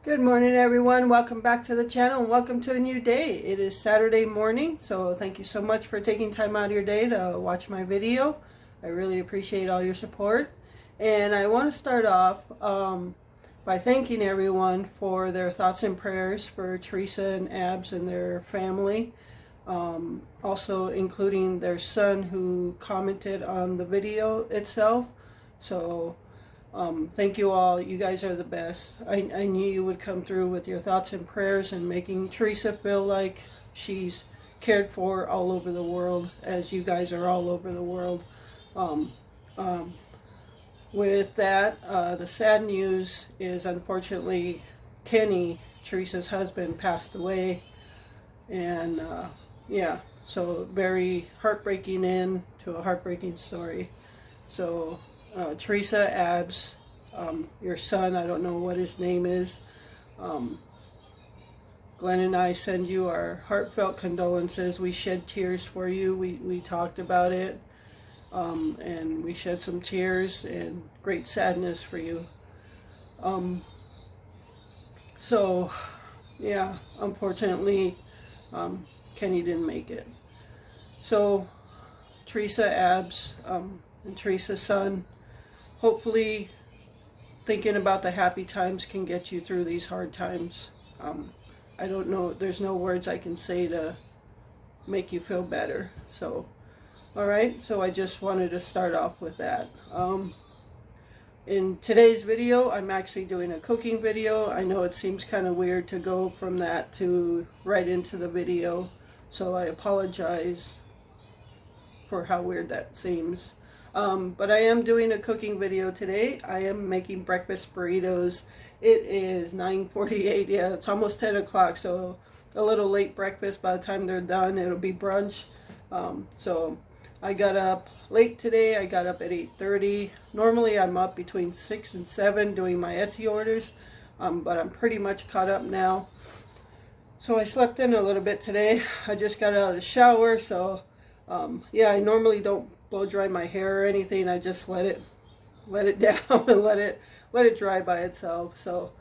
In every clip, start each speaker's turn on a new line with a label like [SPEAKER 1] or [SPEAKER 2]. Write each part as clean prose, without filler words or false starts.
[SPEAKER 1] Good morning, everyone. Welcome back to the channel and welcome to a new day. It is Saturday morning, so thank you so much for taking time out of your day to watch my video. I really appreciate all your support. And I want to start off by thanking everyone for their thoughts and prayers for Teresa and Abs and their family. Also including their son who commented on the video itself. So thank you all. You guys are the best. I knew you would come through with your thoughts and prayers and making Teresa feel like she's cared for all over the world, as you guys are all over the world. With that, the sad news is unfortunately Kenny, Teresa's husband, passed away. And yeah, so very heartbreaking end to a heartbreaking story. So Teresa, Abs, your son, I don't know what his name is. Glenn and I send you our heartfelt condolences. We shed tears for you. We talked about it. And we shed some tears and great sadness for you. So, yeah, unfortunately, Kenny didn't make it. So, Teresa, Abs, and Teresa's son, hopefully thinking about the happy times can get you through these hard times. I don't know, there's no words I can say to make you feel better. So, alright, so I just wanted to start off with that. In today's video, I'm actually doing a cooking video. I know it seems kind of weird to go from that to right into the video, so I apologize for how weird that seems. But I am doing a cooking video today. I am making breakfast burritos. It is 9:48. Yeah, it's almost 10 o'clock, so a little late breakfast. By the time they're done, it'll be brunch. So I got up late today. I got up at 8:30. Normally I'm up between 6 and 7 doing my Etsy orders, but I'm pretty much caught up now. So I slept in a little bit today. I just got out of the shower, so yeah, I normally don't blow dry my hair or anything. I just let it down and let it dry by itself. So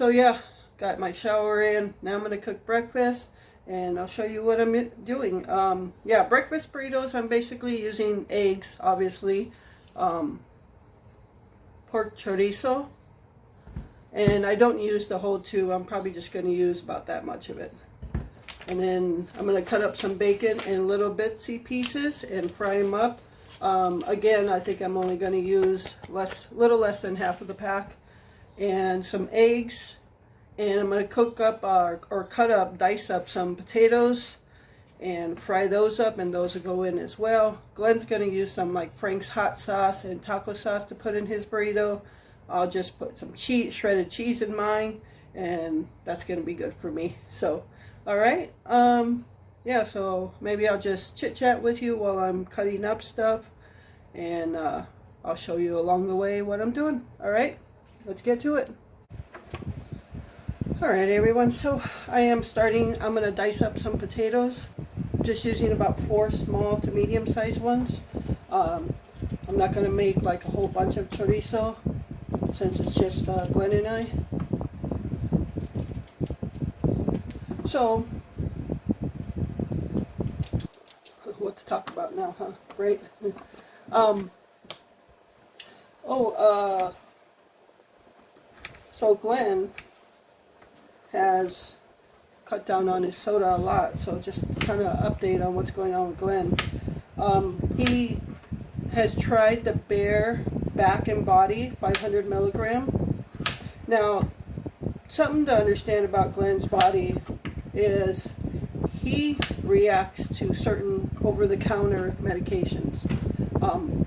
[SPEAKER 1] yeah, got my shower in. Now I'm gonna cook breakfast and I'll show you what I'm doing. Yeah, breakfast burritos, I'm basically using eggs, obviously, pork chorizo, and I don't use the whole tube. I'm probably just going to use about that much of it. And then I'm going to cut up some bacon in little bitsy pieces and fry them up. Again, I think I'm only going to use little less than half of the pack, and some eggs. And I'm going to cook up or cut up, dice up some potatoes and fry those up, and those will go in as well. Glenn's going to use some like Frank's hot sauce and taco sauce to put in his burrito. I'll just put some cheese, shredded cheese in mine, and that's going to be good for me. So, all right. Yeah, so maybe I'll just chit chat with you while I'm cutting up stuff, and I'll show you along the way what I'm doing. All right, let's get to it. All right, everyone, so I'm going to dice up some potatoes, just using about 4 small to medium-sized ones. I'm not going to make like a whole bunch of chorizo, since it's just Glenn and I. So, what to talk about now, huh? Great. So Glenn has cut down on his soda a lot, so just kind of update on what's going on with Glenn. He has tried the Bear Back and Body 500 milligram. Now, something to understand about Glenn's body is he reacts to certain over-the-counter medications.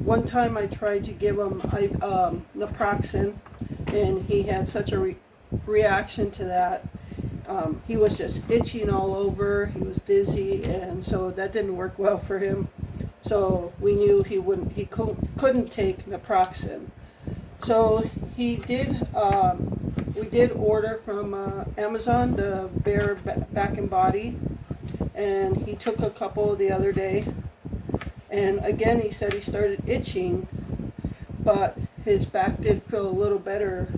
[SPEAKER 1] One time I tried to give him naproxen, and he had such a reaction to that. He was just itching all over. He was dizzy, and so that didn't work well for him. So we knew he couldn't take naproxen. So we did order from Amazon the Bear Back and Body, and he took a couple the other day. And again, he said he started itching, but his back did feel a little better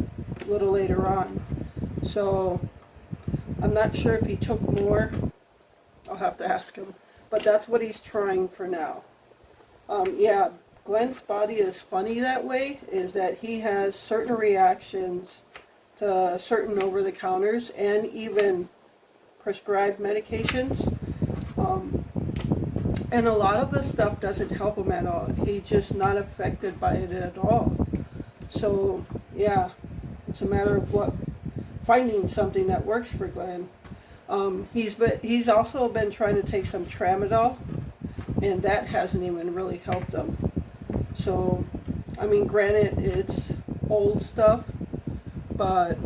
[SPEAKER 1] a little later on. So I'm not sure if he took more. I'll have to ask him. But that's what he's trying for now. Yeah, Glenn's body is funny that way, is that he has certain reactions to certain over-the-counters and even prescribed medications. And a lot of the stuff doesn't help him at all. He's just not affected by it at all. So, yeah, it's a matter of finding something that works for Glenn. He's also been trying to take some tramadol, and that hasn't even really helped him. So, I mean, granted, it's old stuff, but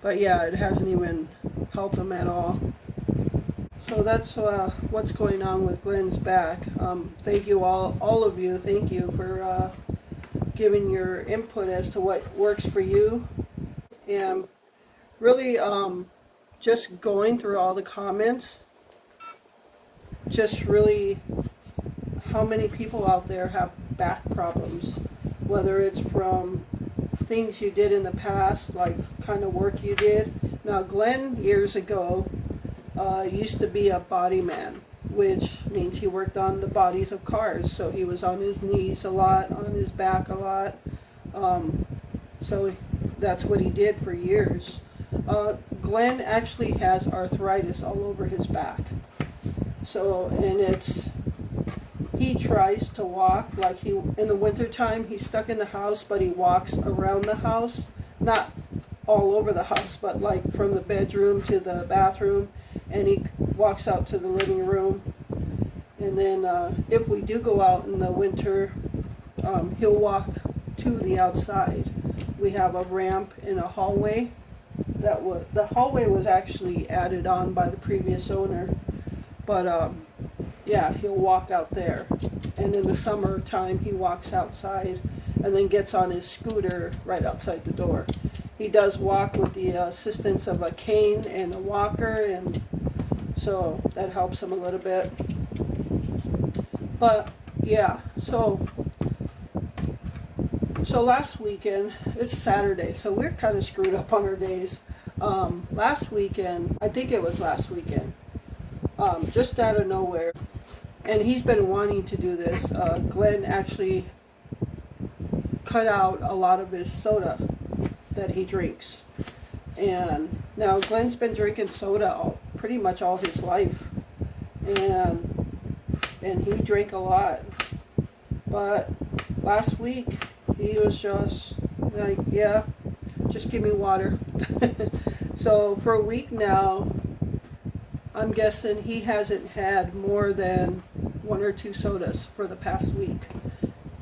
[SPEAKER 1] yeah, it hasn't even helped him at all. So that's what's going on with Glenn's back. Thank you all of you. Thank you for giving your input as to what works for you, and really just going through all the comments. Just really, how many people out there have back problems, whether it's from things you did in the past, like kind of work you did. Now, Glenn years ago used to be a body man, which means he worked on the bodies of cars. So he was on his knees a lot, on his back a lot. So that's what he did for years. Glenn actually has arthritis all over his back. So, and he tries to walk, like in the wintertime, he's stuck in the house, but he walks around the house, not all over the house, but like from the bedroom to the bathroom, and he walks out to the living room. And then if we do go out in the winter, he'll walk to the outside. We have a ramp in a hallway. The hallway was actually added on by the previous owner, but yeah, he'll walk out there. And in the summertime, he walks outside and then gets on his scooter right outside the door. He does walk with the assistance of a cane and a walker, and so that helps him a little bit. But yeah, so last weekend, it's Saturday, so we're kind of screwed up on our days. Last weekend, I think it was last weekend, just out of nowhere, and he's been wanting to do this, Glenn actually cut out a lot of his soda that he drinks. And now Glenn's been drinking soda pretty much all his life, and he drank a lot. But last week he was just like, yeah, just give me water. So for a week now, I'm guessing he hasn't had more than 1 or 2 sodas for the past week,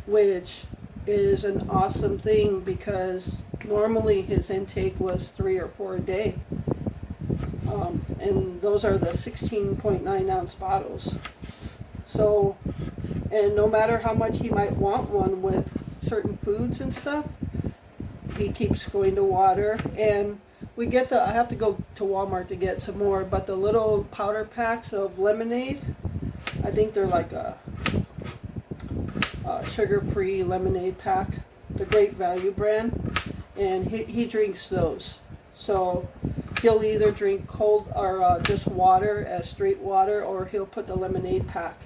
[SPEAKER 1] which is an awesome thing because normally his intake was 3 or 4 a day. And those are the 16.9 ounce bottles. So, and no matter how much he might want one with certain foods and stuff, he keeps going to water. And we get I have to go to Walmart to get some more, but the little powder packs of lemonade, I think they're like a sugar-free lemonade pack, the Great Value brand, and he drinks those. So he'll either drink cold or just water as straight water, or he'll put the lemonade pack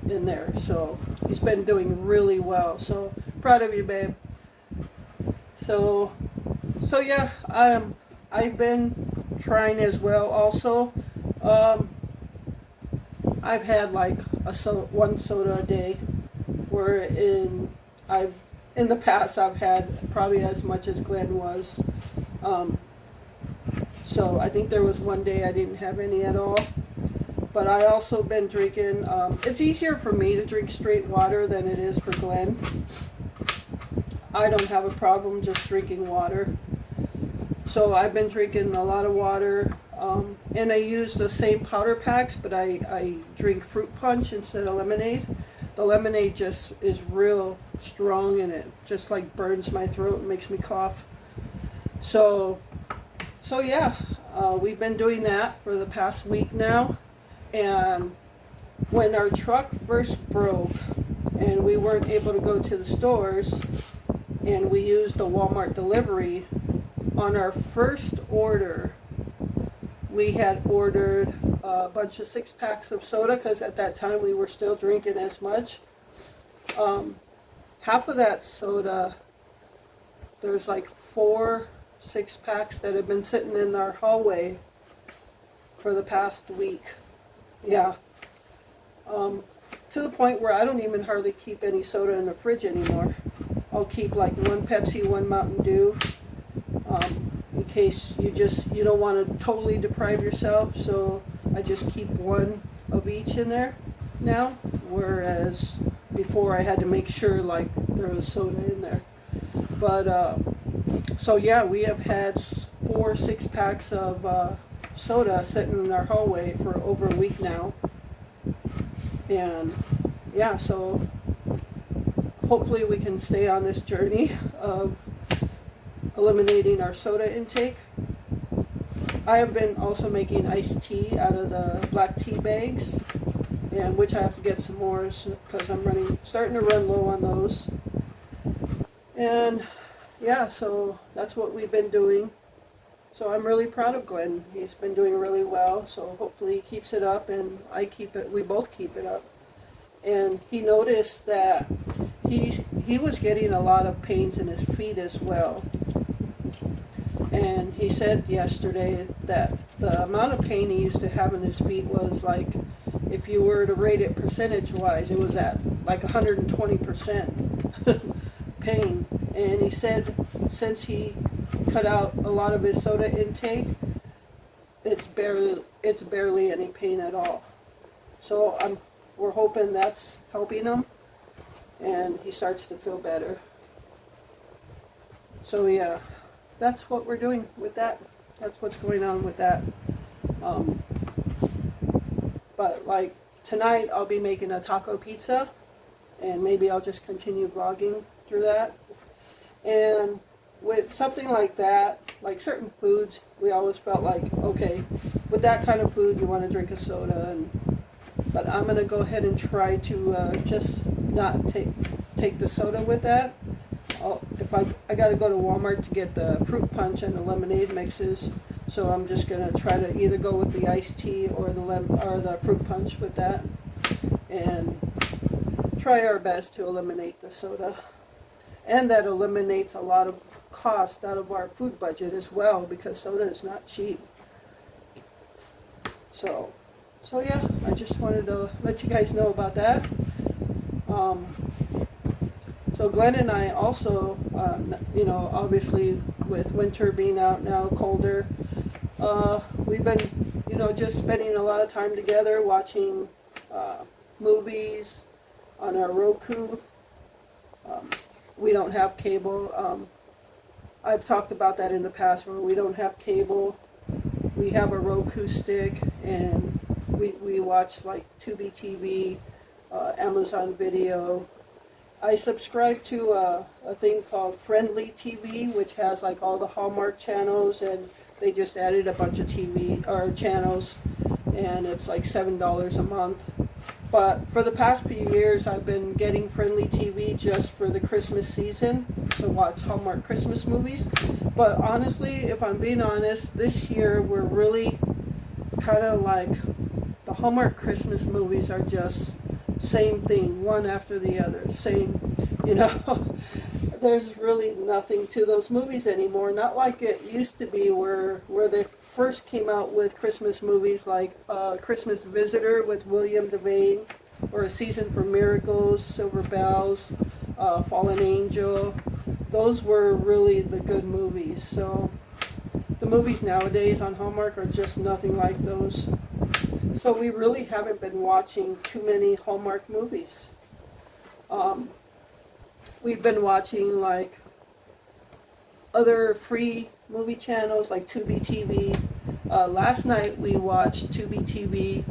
[SPEAKER 1] in there. So he's been doing really well. So proud of you, babe. So yeah, I've been trying as well. Also, I've had like one soda a day, where in the past I've had probably as much as Glenn was. So I think there was one day I didn't have any at all. But I also been drinking, it's easier for me to drink straight water than it is for Glenn. I don't have a problem just drinking water. So I've been drinking a lot of water, and I use the same powder packs, but I drink fruit punch instead of lemonade. The lemonade just is real strong, and it just like burns my throat and makes me cough. So yeah, we've been doing that for the past week now. And when our truck first broke and we weren't able to go to the stores, and we used the Walmart delivery, on our first order, we had ordered a bunch of 6-packs of soda because at that time we were still drinking as much. Half of that soda, there's like 4 6-packs that have been sitting in our hallway for the past week. Yeah. To the point where I don't even hardly keep any soda in the fridge anymore. I'll keep like 1 Pepsi, 1 Mountain Dew, in case you don't want to totally deprive yourself. So I just keep 1 of each in there now, whereas before I had to make sure like there was soda in there. But so yeah, we have had 4 6-packs of soda sitting in our hallway for over a week now. And yeah, so hopefully we can stay on this journey of eliminating our soda intake. I have been also making iced tea out of the black tea bags, and which I have to get some more because I'm starting to run low on those. And yeah, so that's what we've been doing. So I'm really proud of Glenn. He's been doing really well. So hopefully he keeps it up and I keep it. We both keep it up. And he noticed that he was getting a lot of pains in his feet as well. And he said yesterday that the amount of pain he used to have in his feet was like, if you were to rate it percentage-wise, it was at like 120% pain. And he said since he cut out a lot of his soda intake, it's barely any pain at all. So we're hoping that's helping him and he starts to feel better. So yeah, that's what we're doing with that. That's what's going on with that. But like tonight I'll be making a taco pizza, and maybe I'll just continue vlogging through that. And with something like that, like certain foods, we always felt like, okay, with that kind of food you want to drink a soda, but I'm going to go ahead and try to just not take the soda with that. If I got to go to Walmart to get the fruit punch and the lemonade mixes, so I'm just going to try to either go with the iced tea or the fruit punch with that, and try our best to eliminate the soda. And that eliminates a lot of cost out of our food budget as well, because soda is not cheap. So yeah, I just wanted to let you guys know about that. So Glenn and I also, obviously with winter being out now, colder, we've been, just spending a lot of time together watching movies on our Roku. We don't have cable. I've talked about that in the past where we don't have cable. We have a Roku stick, and we watch like Tubi TV, Amazon Video. I subscribe to a thing called Friendly TV, which has like all the Hallmark channels, and they just added a bunch of TV or channels, and it's like $7 a month. But for the past few years, I've been getting Friendly TV just for the Christmas season, so watch Hallmark Christmas movies. But honestly, if I'm being honest, this year we're really kind of like, the Hallmark Christmas movies are just same thing, one after the other, same, there's really nothing to those movies anymore. Not like it used to be where they first came out with Christmas movies like Christmas Visitor with William Devane, or A Season for Miracles, Silver Bells, Fallen Angel. Those were really the good movies. So the movies nowadays on Hallmark are just nothing like those. So we really haven't been watching too many Hallmark movies. We've been watching like other free movie channels like Tubi TV. Last night we watched Tubi TV,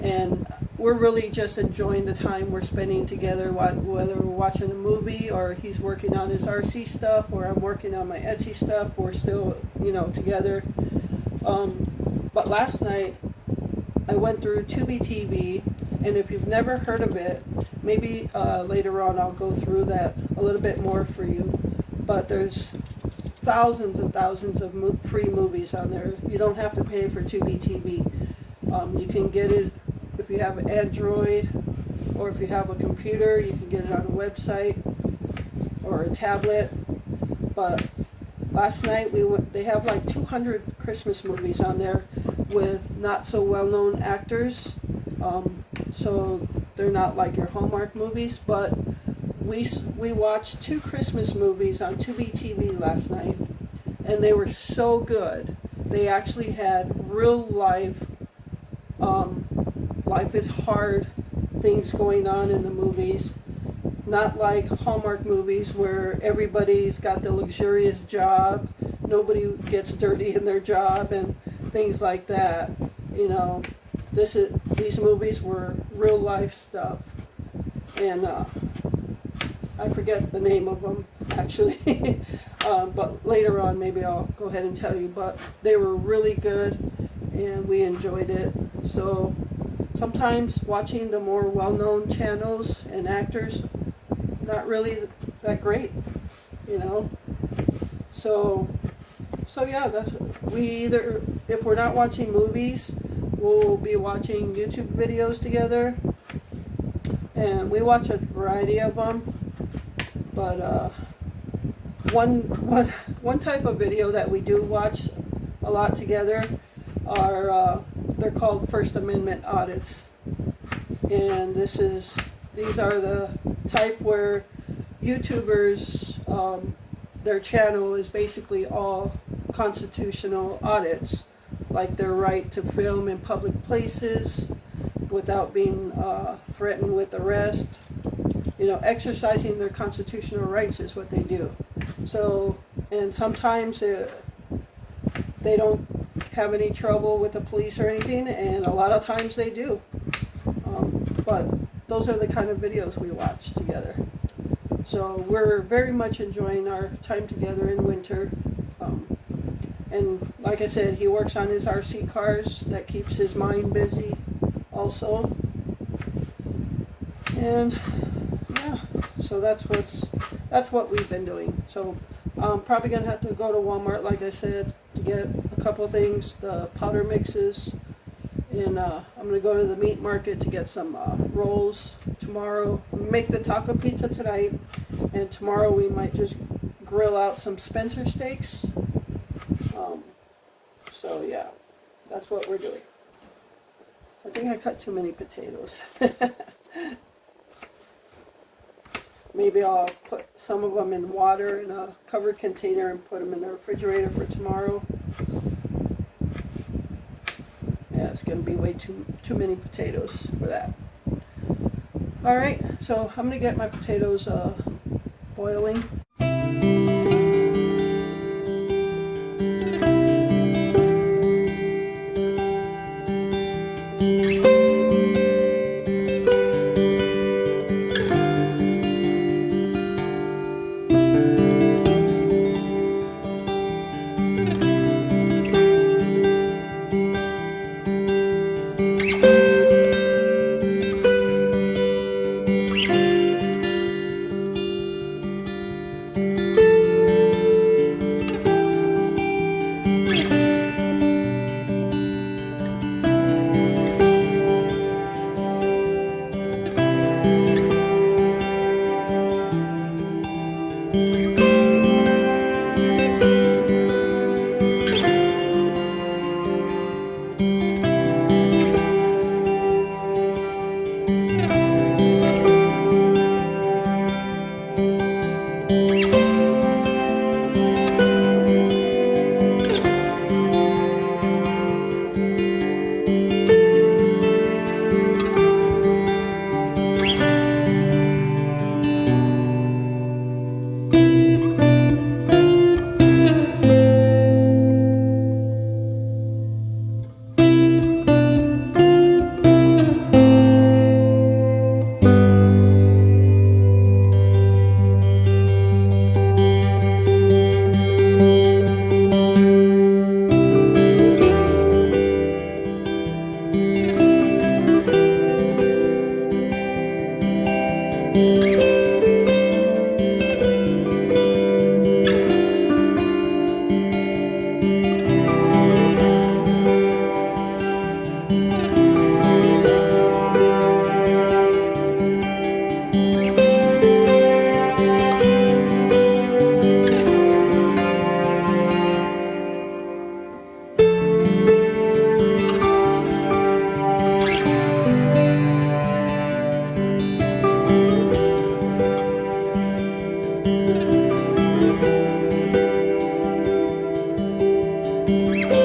[SPEAKER 1] and we're really just enjoying the time we're spending together, whether we're watching a movie or he's working on his RC stuff or I'm working on my Etsy stuff. We're still, together. But last night I went through Tubi TV, and if you've never heard of it, maybe later on I'll go through that a little bit more for you. But there's thousands and thousands of free movies on there. You don't have to pay for Tubi TV. You can get it if you have an Android, or if you have a computer, you can get it on a website or a tablet. But last night they have like 200 Christmas movies on there with not so well-known actors. So they're not like your Hallmark movies, but we watched 2 Christmas movies on Tubi TV last night, and they were so good. They actually had real life, life is hard things going on in the movies. Not like Hallmark movies where everybody's got the luxurious job, nobody gets dirty in their job and things like that. You know, these movies were real life stuff, and I forget the name of them actually, but later on maybe I'll go ahead and tell you. But they were really good, and we enjoyed it. So sometimes watching the more well-known channels and actors, not really that great, you know. So yeah, that's if we're not watching movies, we'll be watching YouTube videos together, and we watch a variety of them. But one type of video that we do watch a lot together are they're called First Amendment audits, and these are the type where YouTubers, their channel is basically all constitutional audits, like their right to film in public places without being threatened with arrest. You know, exercising their constitutional rights is what they do. So, and sometimes they don't have any trouble with the police or anything, and a lot of times they do. But those are the kind of videos we watch together. So we're very much enjoying our time together in winter. And like I said, he works on his RC cars. That keeps his mind busy also. And yeah, so that's what we've been doing. So I'm probably gonna have to go to Walmart, like I said, to get a couple things, the powder mixes, and I'm gonna go to the meat market to get some rolls tomorrow. Make the taco pizza tonight, and tomorrow we might just grill out some Spencer steaks. So yeah, that's what we're doing. I think I cut too many potatoes. Maybe I'll put some of them in water in a covered container and put them in the refrigerator for tomorrow. Yeah, it's going to be way too many potatoes for that. All right, so I'm going to get my potatoes boiling. it.